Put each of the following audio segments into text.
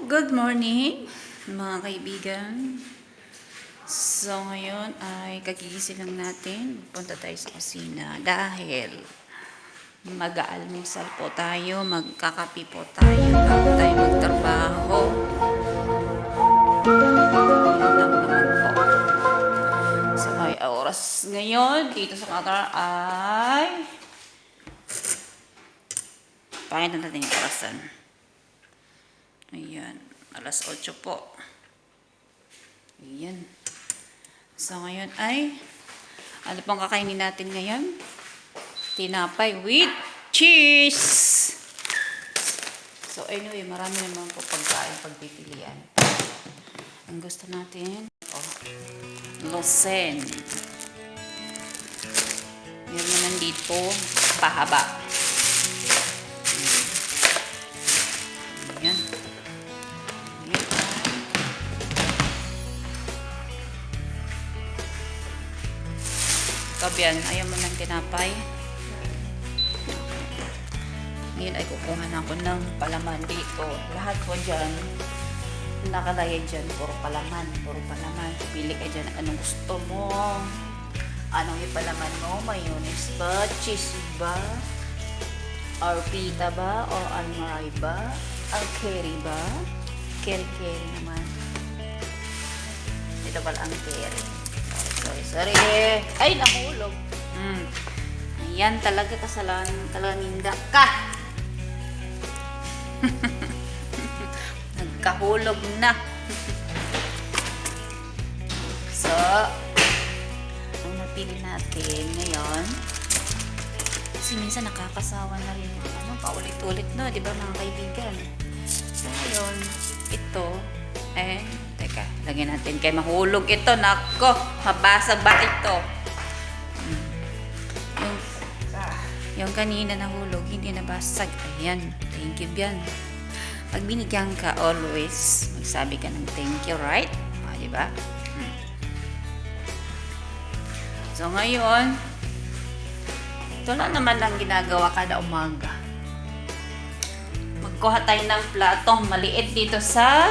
Good morning, mga kaibigan. So, ngayon ay kagigising lang natin. Punta tayo sa kusina dahil mag-aalmusal po tayo, magkakapi po tayo bago tayo magtrabaho. Yan lang naman po. So, may oras ngayon dito sa Qatar ay pakita natin yung orasan. Ayan, alas 8 po. Ayan. So, ngayon ay, ano pang kakainin natin ngayon? Tinapay with cheese! So, anyway, marami naman po pagkain, pagpipilian. Ang gusto natin, losen. Meron naman dito, pahaba. Ayan. Kabiyan, ayaw mo ng tinapay. Ngayon ay kukuha na ako ng palaman dito. Lahat po dyan, nakalagay dyan, puro palaman. Pili ka dyan anong gusto mo. Anong ipalaman mo? Mayonnaise ba? Cheese ba? Or pita ba? O almaray ba? Al-curry ba? Curry naman. Ito pala ang curry. Sorry. Ay, nahulog. Ayan, talaga kasalanan. Talaga ninda ka. Nagkahulog na. So, ang napili natin ngayon, kasi minsan nakakasawa na rin. Paulit-ulit na, di ba mga kaibigan? So, ngayon, ito, teka, lagyan natin kay mahulog ito. Nako, mabasag ba ito? Yung kanina nahulog, hindi nabasag. Ayan, thank you yan. Pag binigyan ka, always magsabi ka ng thank you, right? Diba? So, ngayon, ito na naman lang ginagawa kada umaga. Magkuha tayo ng platong maliit dito sa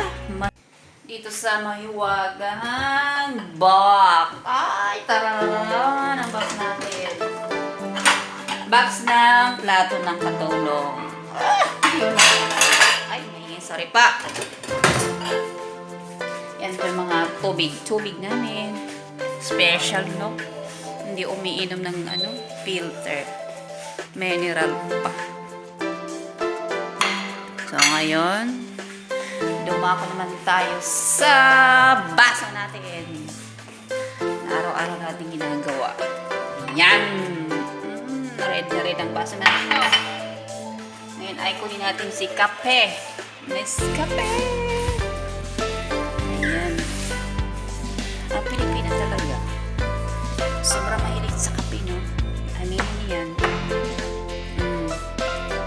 mahiwagang box. Ay, tararan ang box natin. Box ng plato ng katulong. Ay, sorry pa. Yan po yung mga tubig namin. Special, no? Hindi umiinom ng filter. Mineral pa. So, ngayon, dumako naman tayo sa baso natin. Na araw-araw natin ginagawa. Yan! Red na red ang baso natin. Ngayon ay kunin natin si kape. Nescafe! Ayan. Ang Pilipina talaga. Sobrang mahilig sa kape, no? Aminin niyan.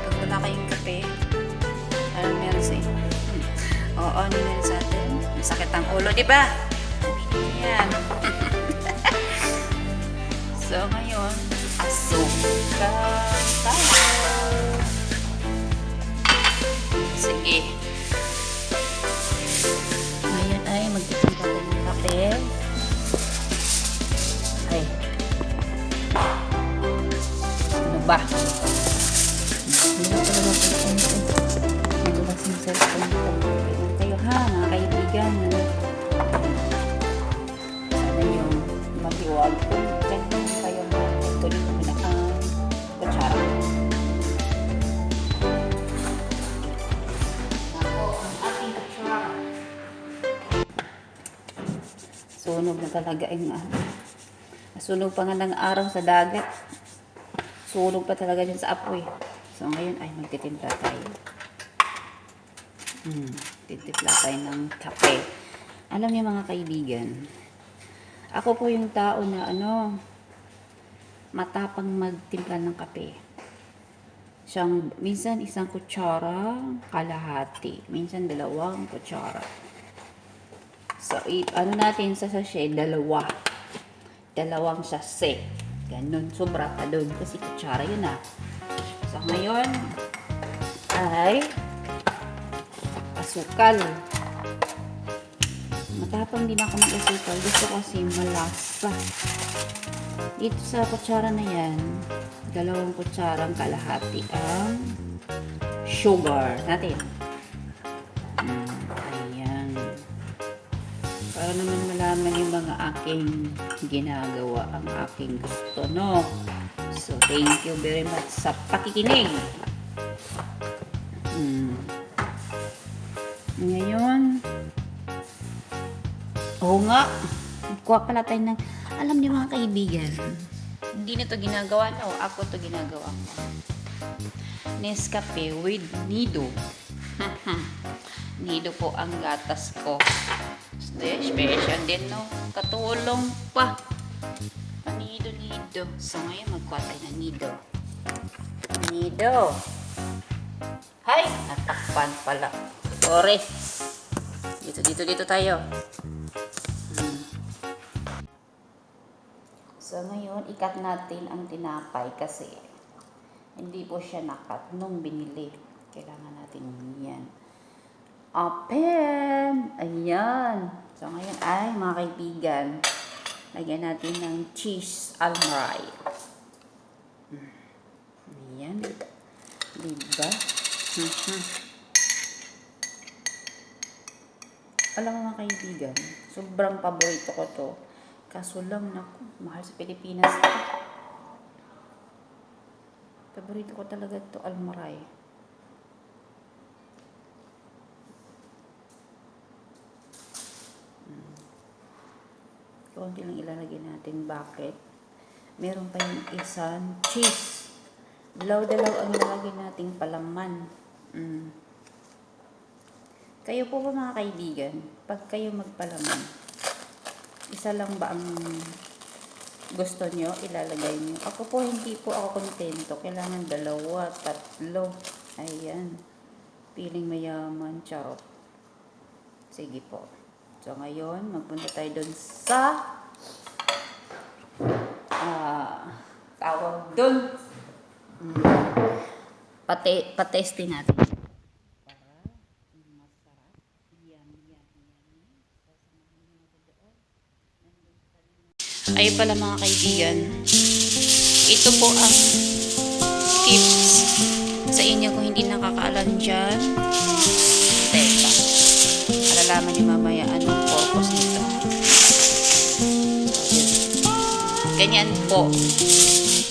Pag wala kayong kape, ano meron sa inyo? Oo, ano meron sa atin? Masakit ang ulo, di ba? Aminin niyan. So, ngayon, asukal tayo. Sige. Ngayon ay magtitimpla tayo ng kape. Ay. Ano ba? Hindi na talaga pagpunta. Nagulas yung cellphone ko. Kayo ha, mga kaibigan. Sana yung magiwag ko. Diyan kayo mga kunin mo na ang kutsara. Sunog na talaga yung sunog pa nga ng araw sa dagat. Sunog pa talaga dyan sa apoy. So ngayon ay magtitimpla tayo. Titimpla tayo ng kape. Alam niyo mga kaibigan, ako po yung tao na matapang magtimpla ng kape. Minsan isang kutsara, kalahati. Minsan 2 kutsara. So, natin sa sachet, 2 sachet. Ganun, sobra pa doon. Kasi kutsara yun So, ngayon, ay asukal. Matapang din ako mag-asukal. Gusto kasi malasa. Dito sa kutsara na yan, 2 kutsarang kalahati ang sugar natin. Ayan. Para naman malaman yung mga aking ginagawa, ang aking gusto, no? So, thank you very much sa pakikinig. Ngayon, oo nga, kuha pala tayo ng, alam niyo mga kaibigan, hindi na to ginagawa, no? Ako to ginagawa ko. Nescafe with Nido. Nido po ang gatas ko. Special din, no? Katulong pa. Nido. So, ngayon magkuha tayo ng Nido. Nido. Hay! Natakpan pala. Sorry. Dito tayo. So, ngayon, ikat natin ang tinapay kasi hindi po siya nakat nung binili. Kailangan natin yan. Open! Ayan. So, ngayon ay, mga kaibigan, lagyan natin ng cheese almaray. Ayan. Diba? Alam mo mga kaibigan, sobrang paborito ko to. Kaso lang, naku, mahal sa Pilipinas. Paborito ko talaga to, almaray. Konti lang ilalagay natin. Bakit? Meron pa yung isang cheese. Dalaw-dalaw ang ilalagay nating palaman. Kayo po ba mga kaibigan, pag kayo magpalaman, isa lang ba ang gusto nyo, ilalagay nyo? Ako po, hindi po ako kontento. Kailangan 2, 3. Ayan. Feeling mayaman. Charot. Sige po. So, ngayon, magpunta tayo dun sa tawag dun. Patestin natin. Ayun pala mga kaibigan, ito po ang tips sa inyo kung hindi nakakaalam dyan. Teka, alalaman nyo mamaya anong purpose nito. Ganyan po,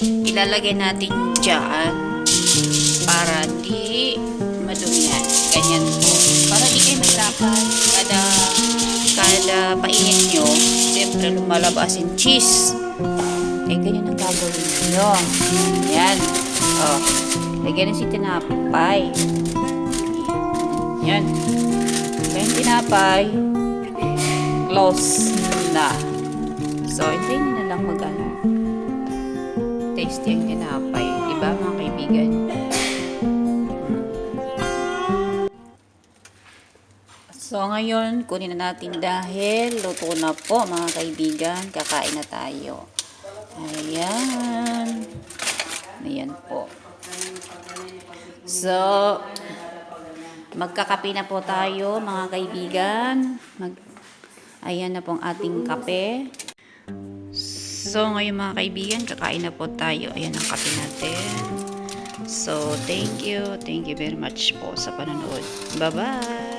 ilalagay natin dyan para di madumihan. Ganyan po, para di kayo mahirapan kada painit nyo, siyempre lumalabas yung cheese. Eh, ganyan ang gagawin nyo. Yan. Oh, lagyan na si tinapay. Yan. Kaya yung tinapay, close na. So, hindi nyo na lang mag-ano. Tasty ang tinapay. Diba, mga kaibigan? So, ngayon, kunin na natin dahil luto na po, mga kaibigan. Kakain na tayo. Ayan. Ayan po. So, magkakape na po tayo, mga kaibigan. Ayan na pong ating kape. So, ngayon mga kaibigan, kakain na po tayo. Ayan ang kape natin. So, thank you. Thank you very much po sa panonood. Bye-bye!